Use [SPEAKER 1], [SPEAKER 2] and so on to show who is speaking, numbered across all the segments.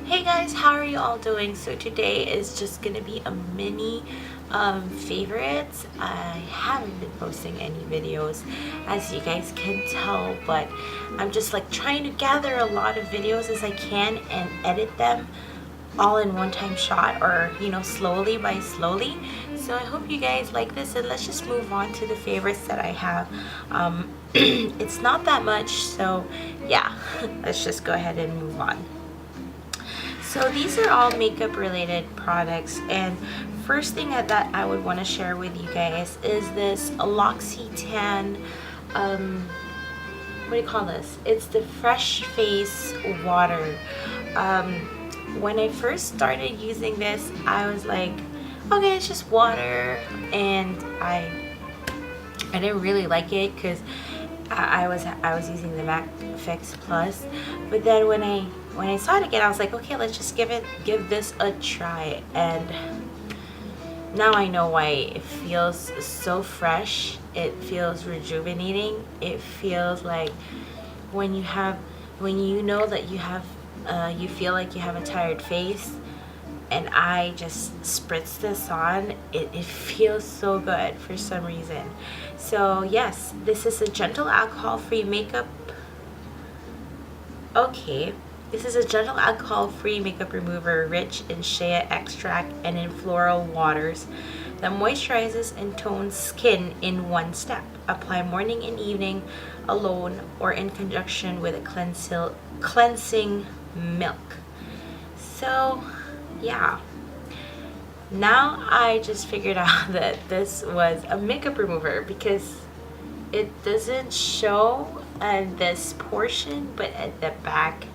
[SPEAKER 1] Hey guys, how are you all doing? So today is just gonna be a mini favorites. I haven't been posting any videos, as you guys can tell, but I'm just like trying to gather a lot of videos as I can and edit them all in one time shot, or slowly by slowly. So I hope you guys like this, and let's just move on to the favorites that I have. It's not that much, so yeah, let's just go ahead and move on. So these are all makeup related products, and first thing that I would want to share with you guys is this L'Occitane, what do you call this? It's the Fresh Face Water. When I first started using this, I was like, okay, it's just water, and I didn't really like it because I was using the MAC Fix Plus. But then when I saw it again, I was like, okay, let's just give this a try. And now I know why it feels so fresh. It feels rejuvenating. It feels like when you know that you feel like you have a tired face, and I just spritz this on, it feels so good for some reason. So yes, this is a gentle alcohol-free makeup. Okay, this is a gentle alcohol-free makeup remover rich in shea extract and in floral waters that moisturizes and tones skin in one step. Apply morning and evening alone or in conjunction with a cleansing milk. So yeah, now I just figured out that this was a makeup remover because it doesn't show at this portion, but at the back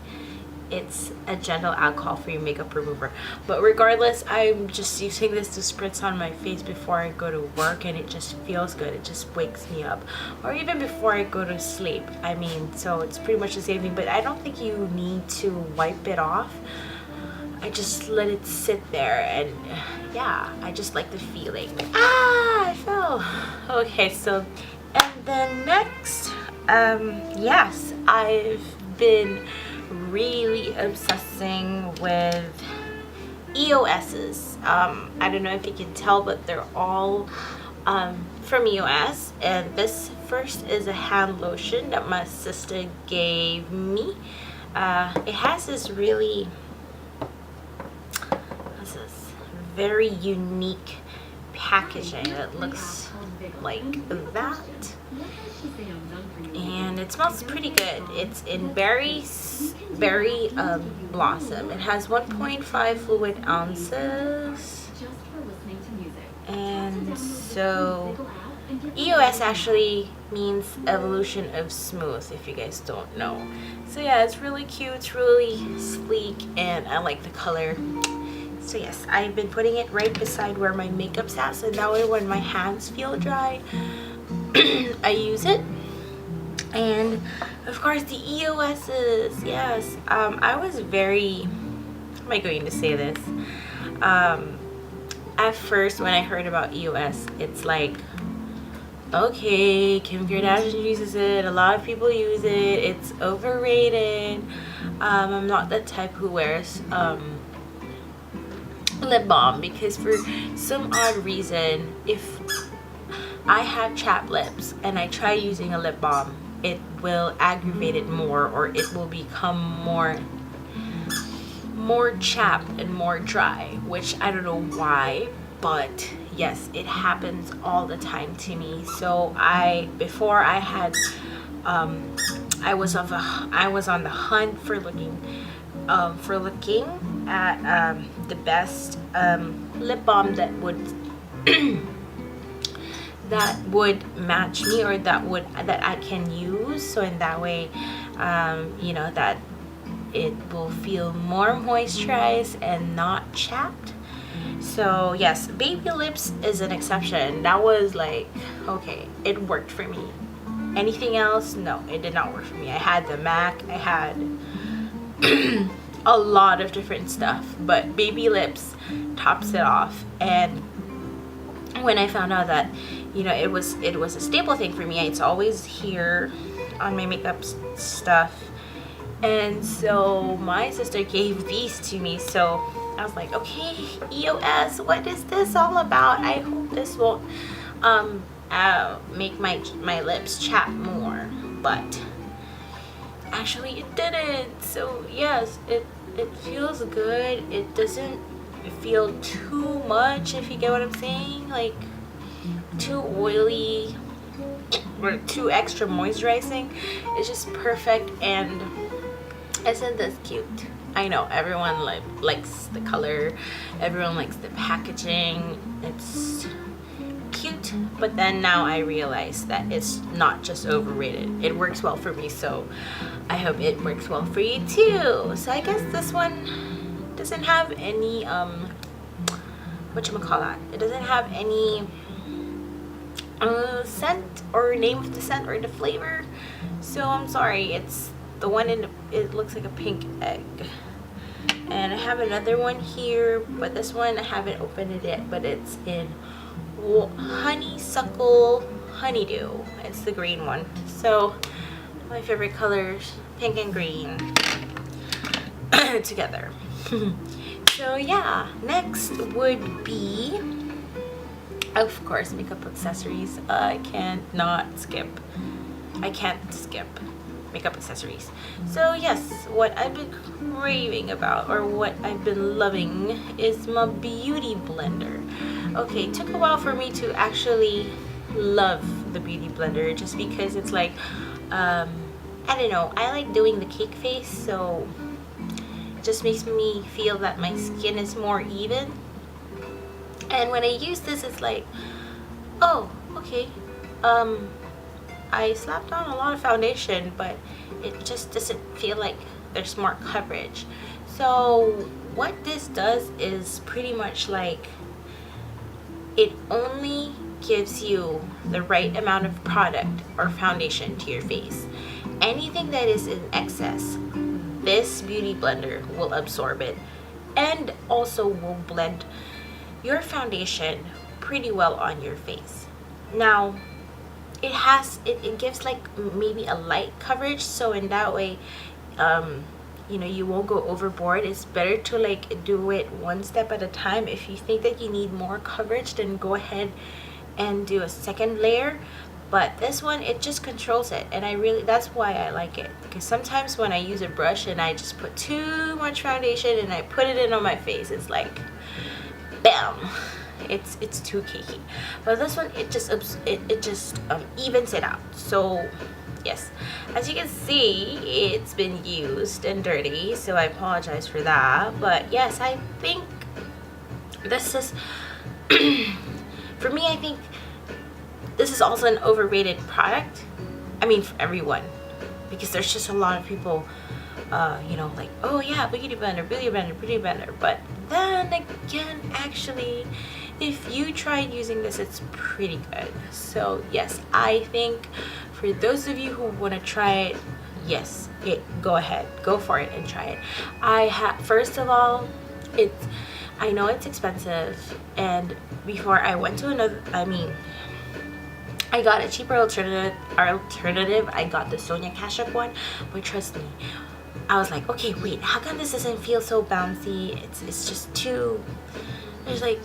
[SPEAKER 1] it's a gentle alcohol-free makeup remover. But regardless, I'm just using this to spritz on my face before I go to work, and it just feels good. It just wakes me up, or even before I go to sleep. I mean, so it's pretty much the same thing, but I don't think you need to wipe it off. I just let it sit there, and yeah, I just like the feeling. I fell. Okay, so, and then next, yes, I've been really obsessing with EOS's. I don't know if you can tell, but they're all from EOS, and this first is a hand lotion that my sister gave me. It has this really very unique packaging. It looks like that, and it smells pretty good. It's in berry blossom. It has 1.5 fluid ounces, and so EOS actually means evolution of smooth, if you guys don't know. So yeah, it's really cute, it's really sleek, and I like the color. So yes, I've been putting it right beside where my makeup's at, so that way when my hands feel dry, I use it. And of course the EOS's, yes. I was very, how am I going to say this? At first when I heard about EOS, it's like, okay, Kim Kardashian uses it, a lot of people use it, it's overrated. I'm not the type who wears lip balm, because for some odd reason, if I have chapped lips and I try using a lip balm, it will aggravate it more, or it will become more chapped and more dry, which I don't know why, but yes, it happens all the time to me. So before I had I was on the hunt for looking at the best lip balm that would match me, or that I can use, so in that way that it will feel more moisturized and not chapped. So yes, Baby Lips is an exception. That was like, okay, it worked for me. Anything else, no, it did not work for me. I had the MAC, I had a lot of different stuff, but Baby Lips tops it off. And when I found out that it was a staple thing for me, it's always here on my makeup stuff, And so my sister gave these to me, so I was like, okay, EOS, what is this all about? I hope this won't make my lips chap more, but actually it didn't. So yes, it feels good. It doesn't feel too much, if you get what I'm saying, like too oily or too extra moisturizing. It's just perfect. And isn't this cute? I know everyone likes the color, everyone likes the packaging, it's cute, but then now I realize that it's not just overrated. It works well for me, so I hope it works well for you too. So I guess this one doesn't have any whatchamacallit, it doesn't have any scent or name of the scent or the flavor, so I'm sorry. It's the one in the, it looks like a pink egg. And I have another one here, but this one I haven't opened it yet, but it's in honeysuckle honeydew. It's the green one. So my favorite colors, pink and green together. So yeah, next would be, of course, makeup accessories. I can't skip makeup accessories. So yes, what I've been craving about, or what I've been loving, is my beauty blender. Okay, it took a while for me to actually love the beauty blender, just because it's like I don't know, I like doing the cake face, so it just makes me feel that my skin is more even. And when I use this, it's like, oh, okay, I slapped on a lot of foundation, but it just doesn't feel like there's more coverage. So what this does is pretty much like, it only gives you the right amount of product or foundation to your face. Anything that is in excess, this beauty blender will absorb it, and also will blend your foundation pretty well on your face. Now it gives like maybe a light coverage, so in that way you know, you won't go overboard. It's better to like do it one step at a time. If you think that you need more coverage, then go ahead and do a second layer. But this one, it just controls it, and that's why I like it, because sometimes when I use a brush and I just put too much foundation and I put it in on my face, it's like bam, it's too cakey. But this one, it just evens it out. So yes, as you can see, it's been used and dirty, so I apologize for that. But yes, I think this is for me, I think this is also an overrated product. I mean, for everyone, because there's just a lot of people you know, like, oh yeah, beauty blender, beauty blender, beauty blender. But then again, actually, if you tried using this, it's pretty good. So yes, I think for those of you who want to try it, yes, go ahead, go for it and try it. First of all, I know it's expensive, and before I went to another, I got a cheaper alternative. I got the Sonia Kashuk one, but trust me, I was like, okay, wait, how come this doesn't feel so bouncy? It's just too, there's like,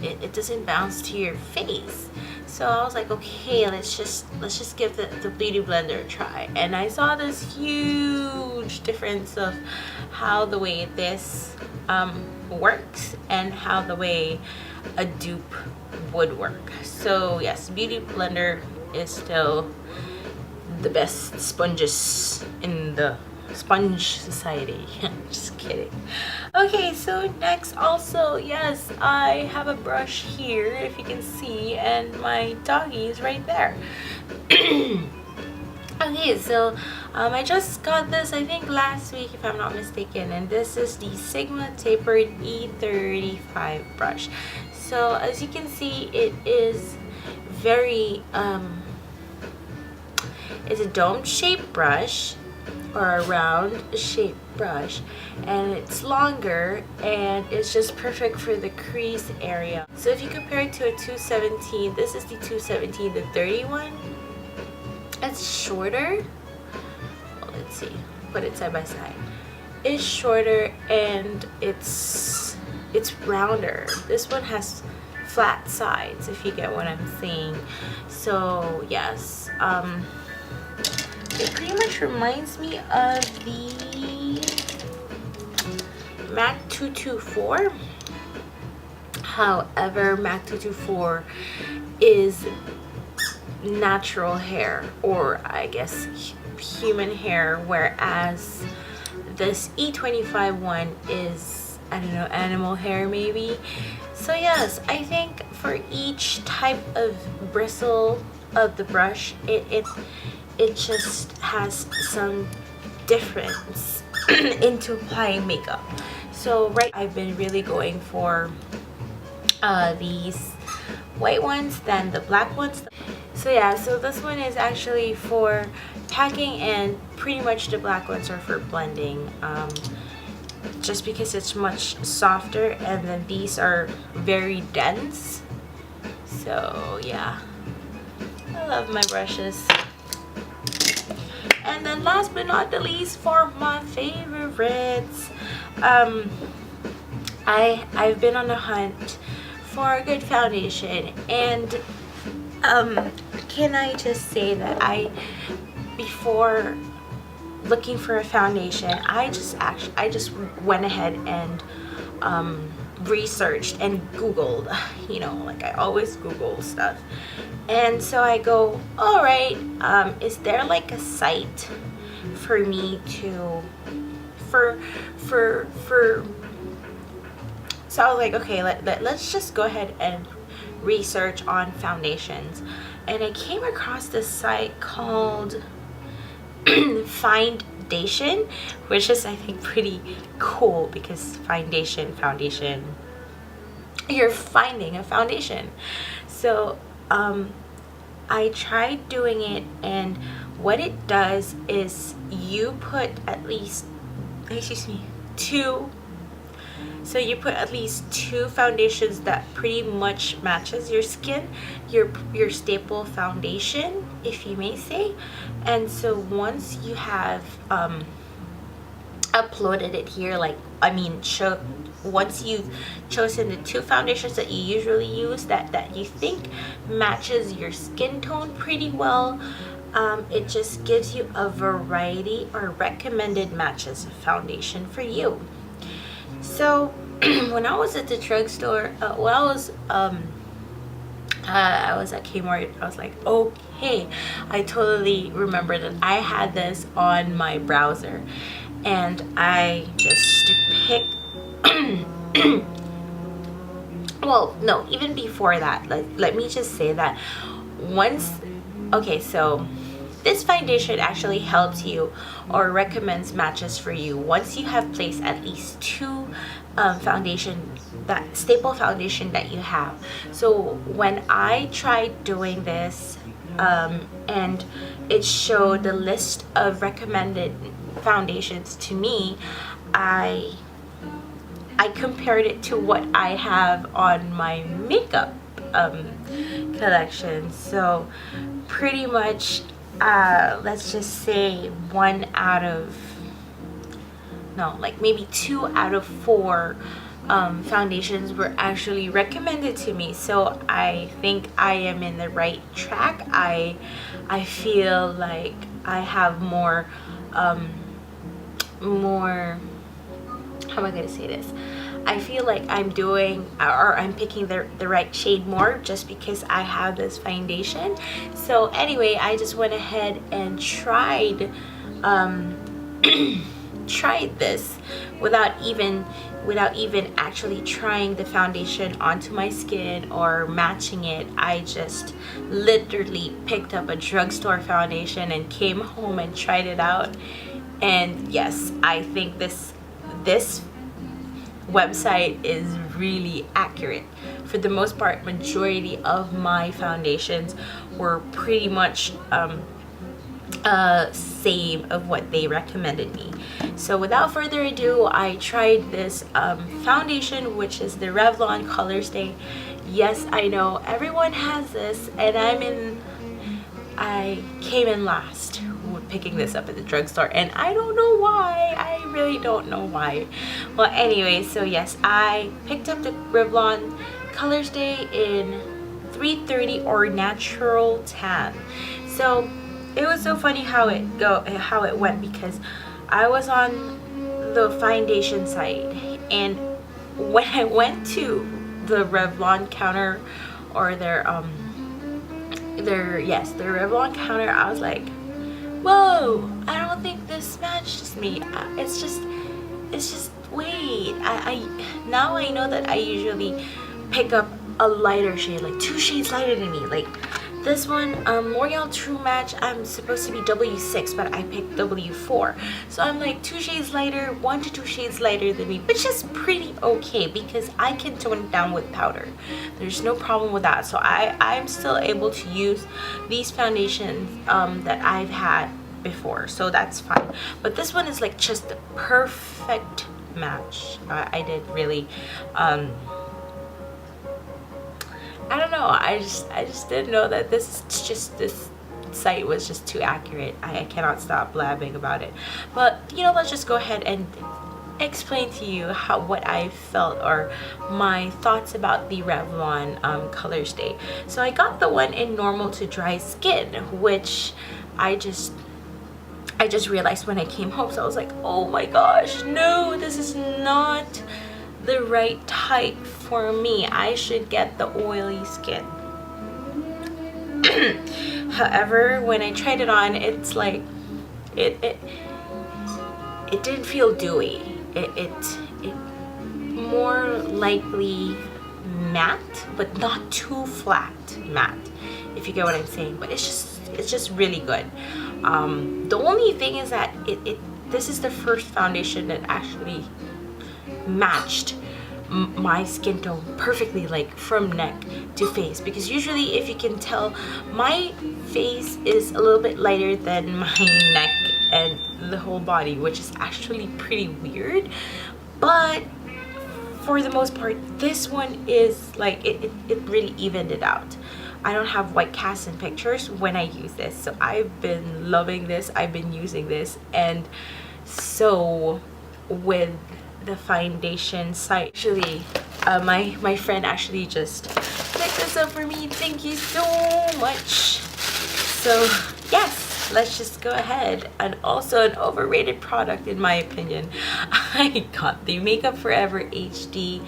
[SPEAKER 1] it doesn't bounce to your face. So I was like, okay, let's just give the beauty blender a try. And I saw this huge difference of how the way this works and how the way a dupe would work. So yes, beauty blender is still the best sponges in the sponge society. Just kidding. Okay, so next, also, yes, I have a brush here, if you can see, and my doggy is right there. Okay, so I just got this, I think last week, if I'm not mistaken, and this is the Sigma Tapered E35 brush. So as you can see, it is very it's a dome shaped brush, or a round shaped brush, and it's longer, and it's just perfect for the crease area. So if you compare it to a 217, this is the 217, the 31. It's shorter. Well, let's see. put it side by side. It's shorter and it's rounder. This one has flat sides, if you get what I'm saying. So yes, it pretty much reminds me of the MAC 224. However, MAC 224 is natural hair, or I guess human hair, whereas this E25 one is, I don't know, animal hair maybe. So yes, I think for each type of bristle of the brush, it just has some difference into applying makeup. So right, I've been really going for these white ones than the black ones. So yeah, so this one is actually for packing, and pretty much the black ones are for blending, just because it's much softer, and then these are very dense. So yeah, I love my brushes. And then last but not the least, for my favorites, I've been on a hunt for a good foundation, and can I just say that before looking for a foundation, I just went ahead and researched and Googled, you know, like I always Google stuff. And so I go, all right, is there like a site for me to so I was like, okay, let's just go ahead and research on foundations. And I came across this site called Foundation, which is, I think, pretty cool, because foundation, you're finding a foundation. So I tried doing it, and what it does is you put at least, so you put at least two foundations that pretty much matches your skin, your staple foundation, if you may say. And so once you have uploaded it here, once you've chosen the two foundations that you usually use, that you think matches your skin tone pretty well, it just gives you a variety or recommended matches of foundation for you. So when I was at the drugstore, when I was at Kmart, I was like, okay, I totally remember that I had this on my browser, and I just picked well, no, even before that, let me just say that so this foundation actually helps you or recommends matches for you once you have placed at least two staple foundation that you have. So when I tried doing this, and it showed the list of recommended foundations to me, I compared it to what I have on my makeup collection. So pretty much, let's just say maybe 2 out of 4 foundations were actually recommended to me. So I think I am in the right track. I feel like I have more how am I going to say this? I feel like I'm picking the right shade more just because I have this foundation. So anyway, I just went ahead and tried this without even actually trying the foundation onto my skin or matching it. I just literally picked up a drugstore foundation and came home and tried it out. And yes, I think this website is really accurate. For the most part, majority of my foundations were pretty much same of what they recommended me. So without further ado, I tried this foundation, which is the Revlon Colorstay. Yes, I know everyone has this, and I came in last. picking this up at the drugstore, and I don't know why. I really don't know why. Well, anyway, so yes, I picked up the Revlon Colorstay in 330 or natural tan. So it was so funny how it went, because I was on the foundation site, and when I went to the Revlon counter, or their Revlon counter, I was like, whoa, I don't think this matches me. It's just wait, I now I know that I usually pick up a lighter shade, like 2 shades lighter than me. Like this one, L'Oreal True Match, I'm supposed to be W6, but I picked W4. So I'm like 2 shades lighter, 1 to 2 shades lighter than me, which is pretty okay because I can tone it down with powder. There's no problem with that. So I'm still able to use these foundations that I've had before. So that's fine. But this one is like just the perfect match. I did really... I don't know, I just didn't know that this site was just too accurate. I cannot stop blabbing about it. But you know, let's just go ahead and explain to you what I felt, or my thoughts about the Revlon Colorstay. So I got the one in normal to dry skin, which I just realized when I came home. So I was like, oh my gosh, no, this is not the right type for me. I should get the oily skin. However, when I tried it on, it's like it didn't feel dewy. It more likely matte, but not too flat matte, if you get what I'm saying. But it's just really good. The only thing is that this is the first foundation that actually matched my skin tone perfectly, like from neck to face, because usually, if you can tell, my face is a little bit lighter than my neck and the whole body, which is actually pretty weird. But for the most part, this one is like it really evened it out. I don't have white cast in pictures when I use this, so I've been loving this. I've been using this, and so with the foundation site, actually my friend actually just picked this up for me. Thank you so much. So yes, let's just go ahead. And also an overrated product in my opinion, I got the Makeup Forever HD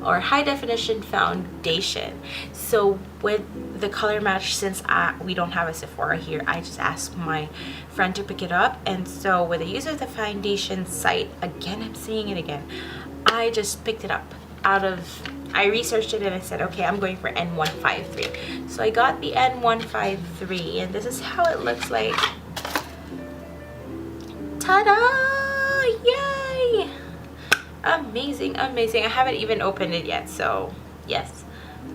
[SPEAKER 1] or high definition foundation. So with the color match, since we don't have a Sephora here, I just asked my friend to pick it up. And so with the use of the foundation site, again, I'm saying it again, I just picked it up I researched it and I said, okay, I'm going for N153. So I got the N153, and this is how it looks like. Ta-da! Yay! Amazing, amazing. I haven't even opened it yet, so yes,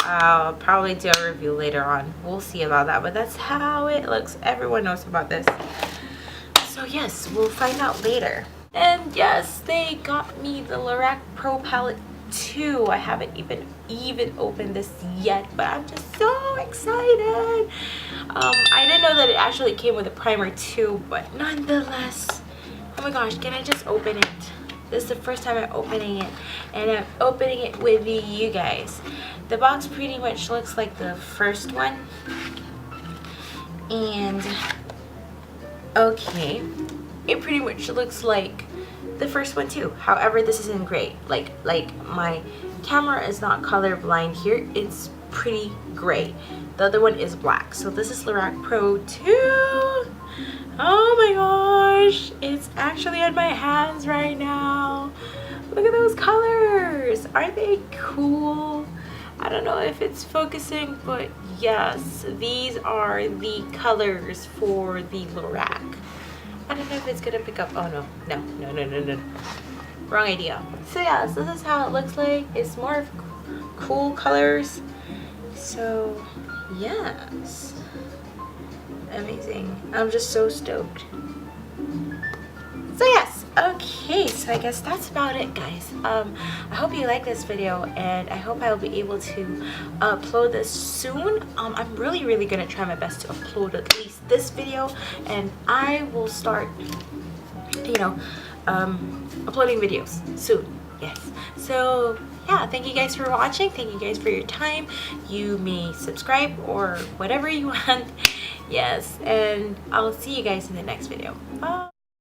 [SPEAKER 1] I'll probably do a review later on. We'll see about that, but that's how it looks. Everyone knows about this, so yes, we'll find out later. And yes, they got me the Lorac Pro Palette 2. I haven't even opened this yet, but I'm just so excited. I didn't know that it actually came with a primer too, but nonetheless, oh my gosh, can I just open it? This is the first time I'm opening it, and I'm opening it with you guys. The box pretty much looks like the first one, and okay, it pretty much looks like the first one too. However, this is in gray. Like my camera is not colorblind here. It's pretty gray. The other one is black. So this is Lorac Pro 2. Oh my gosh, it's actually on my hands right now. Look at those colors. Aren't they cool? I don't know if it's focusing, but yes, these are the colors for the Lorac. I don't know if it's gonna pick up. Oh no. Wrong idea. So yes, this is how it looks like. It's more of cool colors. So yes. Amazing. I'm just so stoked. So yes, okay. Okay, so I guess that's about it, guys. I hope you like this video, and I hope I'll be able to upload this soon. I'm really gonna try my best to upload at least this video, and I will start, you know, uploading videos soon. Yes. So yeah, thank you guys for watching. Thank you guys for your time. You may subscribe or whatever you want. Yes, and I'll see you guys in the next video. Bye.